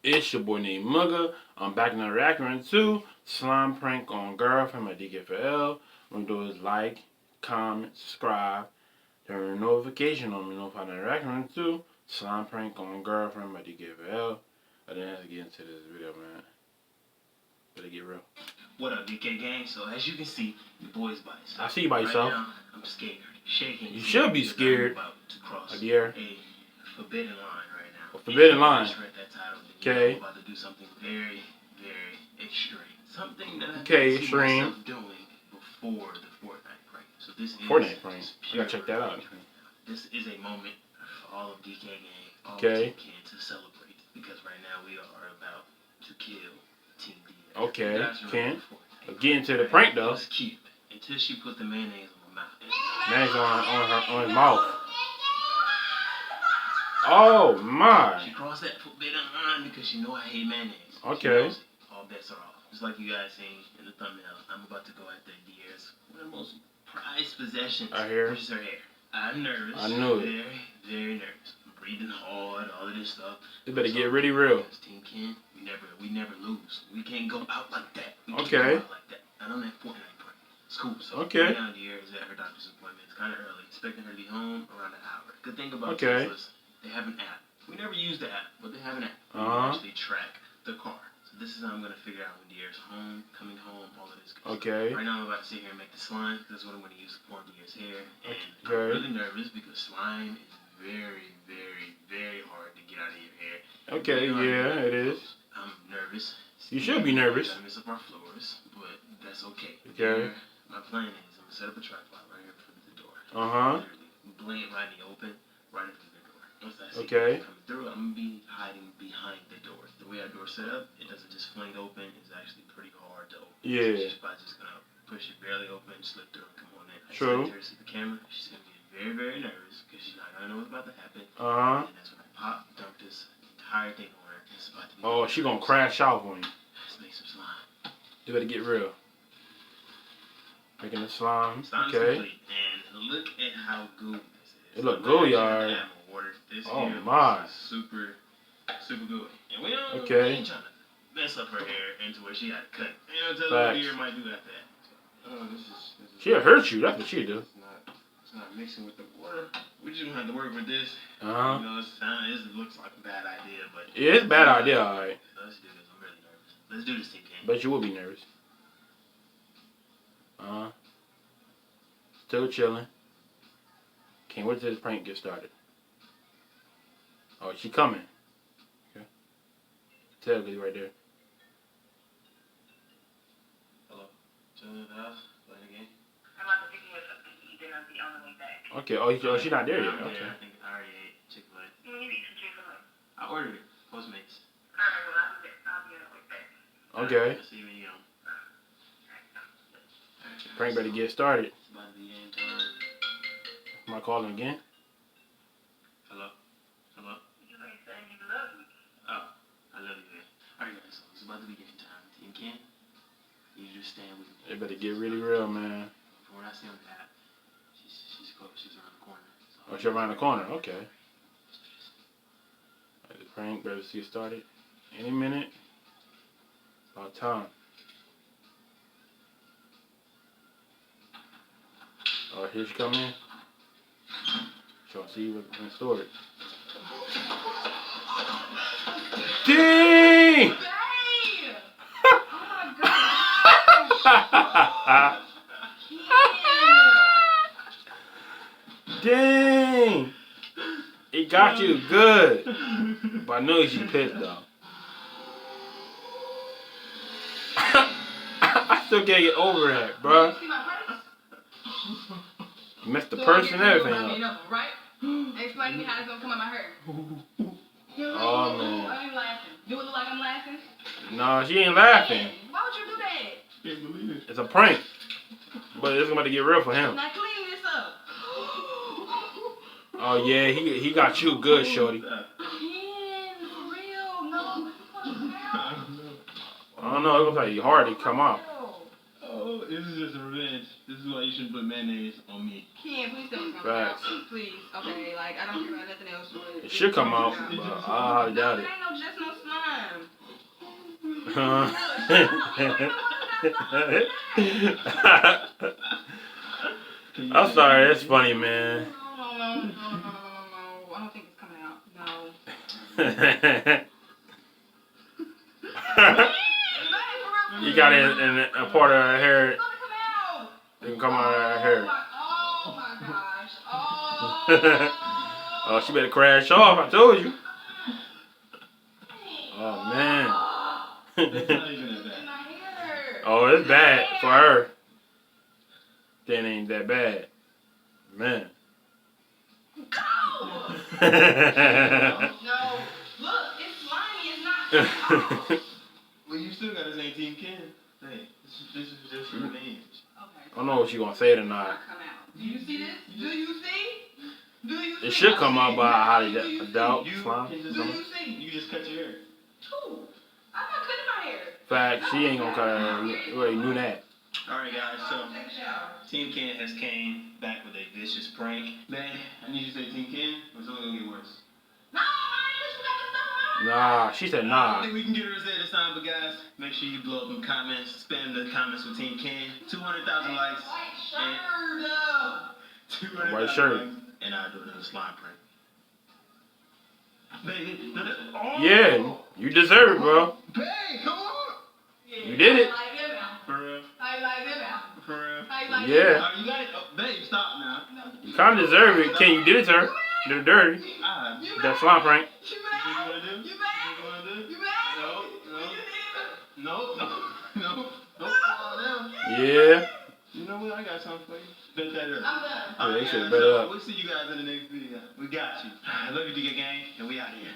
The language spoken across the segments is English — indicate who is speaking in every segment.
Speaker 1: It's your boy named Mugga. I'm back in the reacting 2. Slime prank on girlfriend, my DKFL. What do is like, comment, subscribe, turn notification on me. Notify the reacting 2. Slime prank on girlfriend, my DKFL. I didn't have to get into this video, man. Better get real.
Speaker 2: What up, DK gang? So as you can see, the boy's by himself.
Speaker 1: I see you by yourself.
Speaker 2: Right now, I'm scared, shaking.
Speaker 1: You should be scared.
Speaker 2: I'm about to cross
Speaker 1: dear.
Speaker 2: a forbidden line right now.
Speaker 1: A forbidden line.
Speaker 2: Okay. I'm about to do something very, very extreme. Something that I
Speaker 1: see
Speaker 2: extreme. Myself doing before the Fortnite prank. So this is
Speaker 1: Fortnite prank. I gotta check that out.
Speaker 2: This is a moment for all of DK gang, all of
Speaker 1: Team
Speaker 2: Ken to celebrate because right now we are about to kill Team D.
Speaker 1: Okay, Ken. Get into the prank though.
Speaker 2: Let's keep until she put the mayonnaise on my mouth.
Speaker 1: Mayonnaise on his mouth. Oh my!
Speaker 2: She crossed that forbidden line because she know I hate mayonnaise.
Speaker 1: Okay.
Speaker 2: All bets are off. Just like you guys seen in the thumbnail, I'm about to go at the Deer's one of the most prized possessions.
Speaker 1: I hear.
Speaker 2: Which is her hair. I'm nervous.
Speaker 1: I knew it.
Speaker 2: Very, very nervous. I'm breathing hard. All of this stuff.
Speaker 1: You better get really real.
Speaker 2: Team Ken, we never lose. We can't go out like that.
Speaker 1: Okay.
Speaker 2: Like that. Not on that Fortnite part. It's cool. So
Speaker 1: okay.
Speaker 2: Right now, Deer is at her doctor's appointment. It's kind of early. Expecting her to be home around an hour. Good thing about this is they have an app. We never use the app, but they have an app. We can actually track the car. So this is how I'm going to figure out when Deer's home, coming home, all of this good stuff. Right now I'm about to sit here and make the slime. That's what I'm going to use to form Deer's hair. And I'm really nervous because slime is very, very, very hard to get out of your hair.
Speaker 1: Okay, yeah, it is.
Speaker 2: I'm nervous.
Speaker 1: You should be nervous.
Speaker 2: I'm going to mess up our floors, but that's okay.
Speaker 1: Okay.
Speaker 2: My plan is I'm going to set up a tripod right here in front of the door. Blank right in the open, right in front of the door. Once I see it coming through, I'm going to be hiding behind the door. The way our door's set up, it doesn't just fling open. It's actually pretty hard to open. Yeah. So she's just going to push it barely open, slip through, and come on in.
Speaker 1: True.
Speaker 2: I see the camera. She's going to get very, very nervous because she's not going to know what's about to happen. And that's when I pop, dump this entire thing on her. It's about to be
Speaker 1: she's going to crash out on you.
Speaker 2: Let's make some slime.
Speaker 1: You better get real. Making the slime.
Speaker 2: Okay. And look at how gooey this is.
Speaker 1: It look gooey, y'all. Oh my.
Speaker 2: Super gooey. And we don't ain't trying to mess up her hair into where she got cut. You know, tell her Deer might do after that.
Speaker 1: She'll hurt you. That's what she'll do.
Speaker 2: It's not mixing with the water. We just gonna have to work with this. You
Speaker 1: know,
Speaker 2: it looks like a bad idea, but
Speaker 1: yeah, it's a bad idea, alright.
Speaker 2: Let's do this. I'm really nervous. Let's do this, Team Ken.
Speaker 1: Bet you will be nervous. Still chilling. Can't wait till this prank gets started. Oh, she coming. Okay. Tell me right there.
Speaker 2: Hello. Chilling at the house. Playing a game.
Speaker 3: I'm about to pick you up to eat dinner. I'll be on the way back.
Speaker 1: Okay. Oh, she's not there yet. Okay.
Speaker 2: I think I already ate Chick-fil-A.
Speaker 3: You need to eat some Chick-fil-A.
Speaker 2: I ordered it. Postmates.
Speaker 3: Alright, well, I'll be on the way back.
Speaker 1: Okay.
Speaker 2: Let's see when you get home.
Speaker 1: Prank better get started.
Speaker 2: It's about to be game time.
Speaker 1: Am I calling again?
Speaker 2: Hello? Hello?
Speaker 3: You ain't saying you love me.
Speaker 2: Oh, I love you, man. Alright, guys, so it's about to be game time. Team Ken, you just stand with me.
Speaker 1: It better get really real, man.
Speaker 2: From what I see on the app, she's close. She's around the corner. So
Speaker 1: she's around the corner. Okay. The prank better get started any minute. About time. Oh, here she come in. She'll see what's in storage. Dang! Dang! It got you good. But I know she's pissed though. I still can't get over that, bruh. You messed the purse and everything up.
Speaker 3: Right? Explain to me how it's gonna come out my hair.
Speaker 1: Oh man.
Speaker 3: Why are you laughing? Do it look like I'm laughing?
Speaker 1: No, she ain't laughing.
Speaker 3: Why would you do that?
Speaker 2: Can't believe it.
Speaker 1: It's a prank. But it's about to get real for him.
Speaker 3: Now clean this up.
Speaker 1: Oh yeah, he got you good, shorty.
Speaker 3: For real, no.
Speaker 1: I don't know, it looks like hard to come out.
Speaker 2: Oh, this is just a revenge. This is why you shouldn't put mayonnaise on me.
Speaker 3: Ken, please don't come
Speaker 1: out.
Speaker 3: Please, okay, like I don't care about nothing else.
Speaker 1: It should come out, but I doubt it.
Speaker 3: Ain't no just no slime.
Speaker 1: I'm sorry, that's funny, man.
Speaker 3: No. I don't think it's coming out. No.
Speaker 1: You got it in a part of her hair.
Speaker 3: It's gonna come out.
Speaker 1: It can come out of her hair.
Speaker 3: Oh my gosh.
Speaker 1: Oh, she better crash off. I told you. Oh man.
Speaker 2: It's not even that
Speaker 3: In
Speaker 2: bad.
Speaker 3: my hair.
Speaker 1: Oh, it's bad for her. Then ain't that bad, man.
Speaker 3: Go. No. Look, it's slimy. It's not.
Speaker 2: Well, you still gotta say Team Ken. Hey, this is just for revenge.
Speaker 3: Okay.
Speaker 1: I don't know if she gonna say it or
Speaker 3: It's
Speaker 1: not.
Speaker 3: not come out. Do you see this? Do you see? Do you see?
Speaker 1: It should come out by a highly doubt.
Speaker 2: You
Speaker 1: Slime.
Speaker 2: can just,
Speaker 3: Do you see?
Speaker 2: you just cut your hair.
Speaker 3: Two. I'm not cutting my hair.
Speaker 1: Fact, she ain't gonna cut her hair. You already knew that.
Speaker 2: Alright guys, so
Speaker 3: Take a shower.
Speaker 2: Team Ken has came back with a vicious prank. Man, I need you to say Team Ken, or it's only gonna get worse.
Speaker 3: No, I ain't got the stuff on.
Speaker 1: Nah, she said
Speaker 2: I don't
Speaker 1: nah.
Speaker 2: think we can get her to say this time, but guys, make sure you blow up them comments, spam the comments with Team Ken. 200,000 likes.
Speaker 3: White shirt.
Speaker 2: 200,000
Speaker 1: White shirt.
Speaker 2: likes, and I'll do another slime prank. Baby, no, oh,
Speaker 1: Yeah, you deserve it, bro.
Speaker 2: Babe, come on.
Speaker 3: Yeah,
Speaker 1: You did it.
Speaker 3: How you like them now?
Speaker 2: For real,
Speaker 3: How you like them now?
Speaker 2: for real.
Speaker 3: How you like
Speaker 1: Yeah.
Speaker 3: them now?
Speaker 2: You got it. Oh, babe, stop now.
Speaker 3: No.
Speaker 1: You kinda deserve it. Ken, you did it to her. Did her dirty.
Speaker 2: Ah,
Speaker 3: You
Speaker 1: That
Speaker 3: mad?
Speaker 1: slime prank.
Speaker 3: You
Speaker 2: what you
Speaker 3: mad?
Speaker 2: wanna do?
Speaker 3: You
Speaker 2: What
Speaker 3: mad?
Speaker 2: you wanna do?
Speaker 3: You mad?
Speaker 2: No, no.
Speaker 3: You need
Speaker 2: No, don't fall down.
Speaker 1: Yeah.
Speaker 2: You know what? I got something for you. Bet that up.
Speaker 3: I'm done.
Speaker 1: Yeah, they
Speaker 2: Alright,
Speaker 1: should've
Speaker 2: guys,
Speaker 1: bet
Speaker 2: so
Speaker 1: up.
Speaker 2: we'll see you guys in the next video. We got you. I love you, DK Gang, and we out here.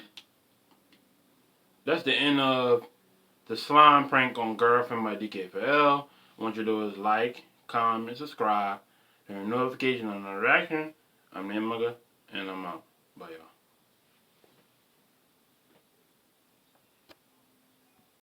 Speaker 1: That's the end of the slime prank on Girlfriend by DK4L. What you do is like, comment, subscribe, turn notification on the reaction. I'm Namaga, and I'm out. Bye, y'all.